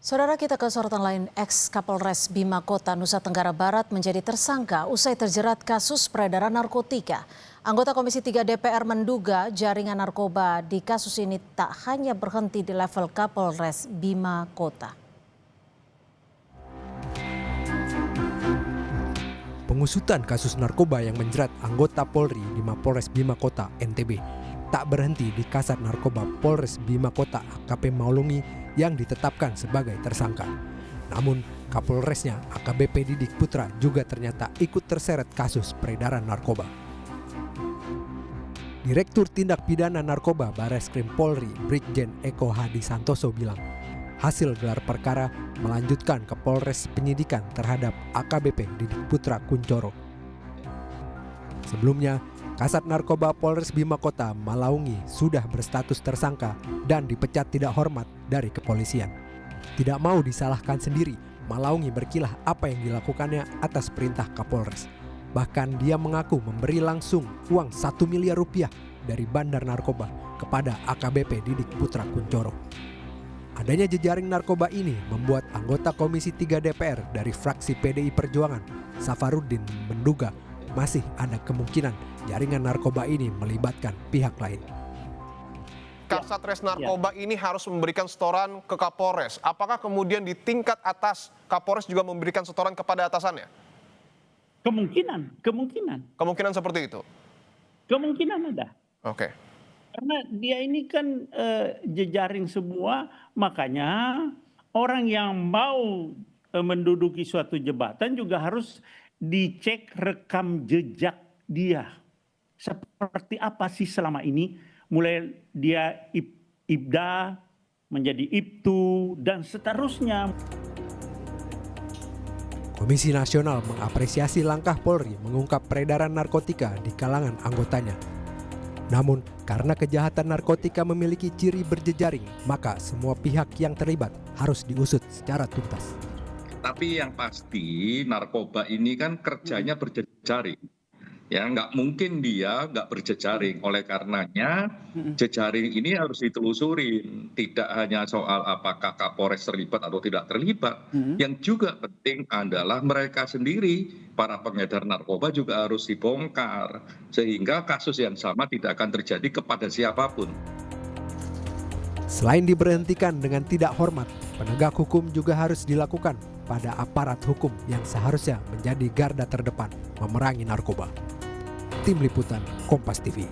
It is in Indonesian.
Saudara, kita ke sorotan lain. Ex-Kapolres Bima Kota, Nusa Tenggara Barat menjadi tersangka usai terjerat kasus peredaran narkotika. Anggota Komisi 3 DPR menduga jaringan narkoba di kasus ini tak hanya berhenti di level Kapolres Bima Kota. Pengusutan kasus narkoba yang menjerat anggota Polri di Mapolres Bima Kota, NTB, tak berhenti di Kasat Narkoba Polres Bima Kota AKP Maulungi yang ditetapkan sebagai tersangka. Namun Kapolresnya AKBP Didik Putra juga ternyata ikut terseret kasus peredaran narkoba. Direktur Tindak Pidana Narkoba Bareskrim Polri Brigjen Eko Hadi Santoso bilang, hasil gelar perkara melanjutkan ke Polres penyidikan terhadap AKBP Didik Putra Kuncoro. Sebelumnya, Kasat Narkoba Polres Bima Kota Malaungi sudah berstatus tersangka dan dipecat tidak hormat dari kepolisian. Tidak mau disalahkan sendiri, Malaungi berkilah apa yang dilakukannya atas perintah Kapolres. Bahkan dia mengaku memberi langsung uang 1 miliar rupiah dari bandar narkoba kepada AKBP Didik Putra Kuncoro. Adanya jejaring narkoba ini membuat anggota Komisi 3 DPR dari fraksi PDI Perjuangan, Safarudin, menduga masih ada kemungkinan jaringan narkoba ini melibatkan pihak lain. Kasat Narkoba ini harus memberikan setoran ke Kapolres. Apakah kemudian di tingkat atas Kapolres juga memberikan setoran kepada atasannya? Kemungkinan seperti itu? Kemungkinan ada. Oke. Karena dia ini kan jejaring semua, makanya orang yang mau menduduki suatu jabatan juga harus dicek rekam jejak dia. Seperti apa sih selama ini, mulai dia ibda, menjadi ibtu, dan seterusnya. Komisi Nasional mengapresiasi langkah Polri mengungkap peredaran narkotika di kalangan anggotanya. Namun, karena kejahatan narkotika memiliki ciri berjejaring, maka semua pihak yang terlibat harus diusut secara tuntas. Tapi yang pasti narkoba ini kan kerjanya berjejaring. Ya, nggak mungkin dia nggak berjejaring. Oleh karenanya jejaring ini harus ditelusurin. Tidak hanya soal apakah Kapolres terlibat atau tidak terlibat. Yang juga penting adalah mereka sendiri, para pengedar narkoba juga harus dibongkar. Sehingga kasus yang sama tidak akan terjadi kepada siapapun. Selain diberhentikan dengan tidak hormat, penegak hukum juga harus dilakukan pada aparat hukum yang seharusnya menjadi garda terdepan memerangi narkoba. Tim Liputan Kompas TV.